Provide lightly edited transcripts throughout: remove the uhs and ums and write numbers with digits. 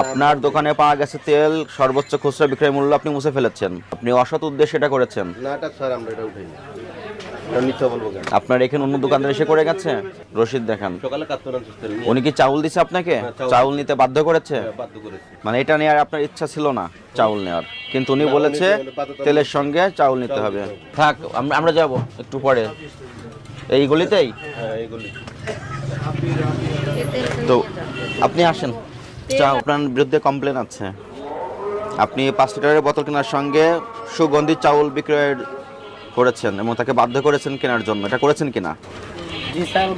আপনার দোকানে পাওয়া গেছে তেল সর্বোচ্চ খুচরা বিক্রয় মূল্য আপনি মুছে ফেলেছেন। আপনি অসৎ উদ্দেশ্যে এটা করেছেন। না এটা স্যার আমরা এটা উঠাইনি, এটা মিথ্যা বলবো কেন? আপনার এখানে অন্য দোকানদার এসে করে গেছে, রসিদ দেখান। সকালে কাত্তরান সিস্টেম উনি কি চাউল দিছে আপনাকে? চাউল নিতে বাধ্য করেছে? বাধ্য করেছি। মানে এটা নেওয়ার আপনার ইচ্ছা ছিল না চাউল নেওয়ার, কিন্তু উনি বলেছে তেলের সঙ্গে চাউল নিতে হবে। থাক, আমরা যাব একটু পরে এই গলিতেই। হ্যাঁ এইগুলি তো আপনি আসেন, আপনার বিরুদ্ধে কমপ্লেন আছে। আপনি 5 লিটারের বোতল কেনার সঙ্গে সুগন্ধি চাউল বিক্রয় করেছেন এবং তাকে বাধ্য করেছেন কেনার জন্য, এটা করেছেন কিনা? জি স্যার,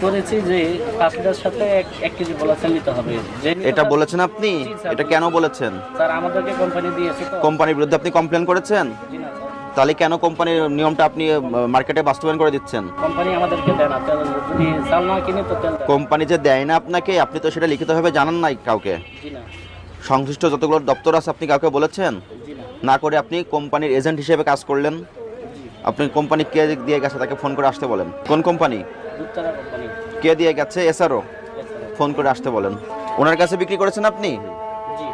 করেছি যে 5 লিটার সাথে 1 কেজি বলেছেন নিতে হবে। এটা বলেছেন আপনি? এটা কেন বলেছেন? স্যার আমাদেরকে কোম্পানি দিয়েছে তো। কোম্পানির বিরুদ্ধে আপনি কমপ্লেন করেছেন? জি না স্যার, তাহলে কেন কোম্পানির নিয়মটা আপনি মার্কেটে বাস্তবায়ন করে দিচ্ছেন? কোম্পানি আমাদেরকে দেয় না তেল, যদি চাল না কিনে তো তেল দেয়। কোম্পানি যে দেয় না আপনাকে, আপনি তো সেটা লিখিতভাবে জানান নাই কাউকে। জি না, সংশ্লিষ্ট যতগুলো দপ্তর আছে আপনি কাউকে বলেছেন? জি না। না করে আপনি কোম্পানির এজেন্ট হিসেবে কাজ করলেন। আপনি কোম্পানি কে দিয়ে গেছে তাকে ফোন করে আসতে বলেন। কোন কোম্পানি? দুধতলা কোম্পানি। কে দিয়ে গেছে? এসআরও। ফোন করে আসতে বলেন। ওনার কাছে বিক্রি করেছেন আপনি? জি।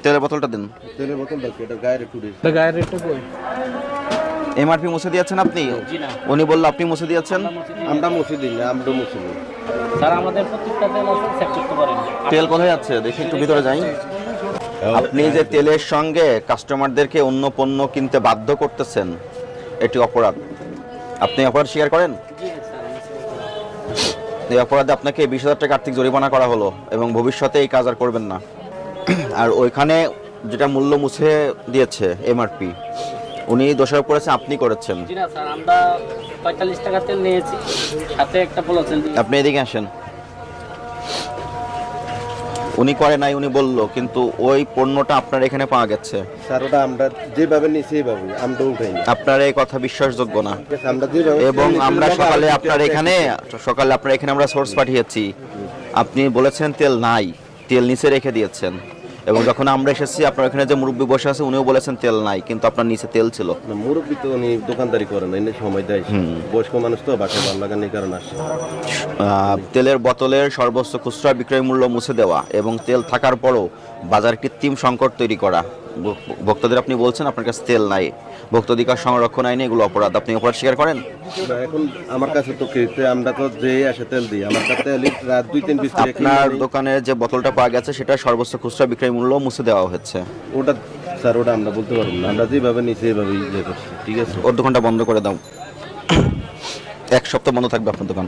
তেলের বোতলটা দিন। তেলের বোতল দেখো, এটা গায়ের একটু দিয়েছি। গায়ের রেটটা কই? এমআরপি মুছে দিয়েছেন আপনি? জি না। উনি বললো আপনি মুছে দিয়েছেন। আমরা মুছে দিই না, আমরা মুছে দিই। স্যার আমাদের প্রত্যেকটা তেল আছে, চেক করতে পারেন। তেল কোথায় যাচ্ছে দেখি, একটু ভিতরে যাই। আপনি যে তেলের সঙ্গে কাস্টমারদেরকে অন্য পণ্য কিনতে বাধ্য করতেছেন, এটি অপরাধ। আপনি অপরাধ স্বীকার করেন? জি স্যার। এই অপরাধে আপনাকে 20,000 টাকা আর্থিক জরিমানা করা হলো এবং ভবিষ্যতে এই কাজ আর করবেন না। আর ওইখানে যেটা মূল্য মুছে দিয়েছে এমআরপি, উনি দোষারোপ করেছেন আপনি করেছেন। জি না স্যার, আমরা 45 টাকা তেল নিয়েছি, সাথে একটা বলেছেন। আপনি এদিকে আসেন। উনি করে নাই, উনি বললো, কিন্তু ওই পণ্যটা আপনার এখানে পাওয়া গেছে। স্যার ওটা আমরা যেভাবে নিই সেইভাবে আমরা উঠাইনি। আপনার এই কথা বিশ্বাসযোগ্য না। আমরা যেভাবে এবং আমরা সকালে আপনার এখানে আমরা সোর্স পাঠিয়েছি, আপনি বলেছেন তেল নাই, তেল নিচে রেখে দিয়েছেন। এবং যখন আমরা এসেছি আপনার এখানে যে মুরব্বী বসে আছে উনিও বলেছেন তেল নাই, কিন্তু আপনার নিচে তেল ছিল। না, মুরব্বী তো উনি দোকানদারি করেন, এনে সময় দেয়। বয়স্ক মানুষ তো বাসায় ভালো লাগার নেই কারণ আসে। তেলের বোতলের সর্বোচ্চ খুচরা বিক্রয় মূল্য মুছে দেওয়া এবং তেল থাকার পরও বাজার কৃত্রিম সংকট তৈরি করা। ভোক্তাদের আপনি বলছেন আপনার কাছে তেল নাই, ভোক্তাধিকার সংরক্ষণ আইনে এগুলো অপরাধ। আপনি অপরাধ স্বীকার করেন? এখন আমার কাছে তো খেতে আমরা তো যে আসে তেল দিই, আমার কাছে রাত 2-3 পিস। আপনার দোকানে যে বোতলটা পাওয়া গেছে সেটা সর্বোচ্চ খুচরা বিক্রয় মূল্য মুছে দেওয়া হচ্ছে। ওটা স্যার ওটা আমরা বলতে পারবো না, আমরা যেভাবে নিই সেইভাবেই ইয়ে করছি। ঠিক আছে, ওর দোকানটা বন্ধ করে দাও। 1 সপ্তাহ বন্ধ থাকবে আপনার দোকান।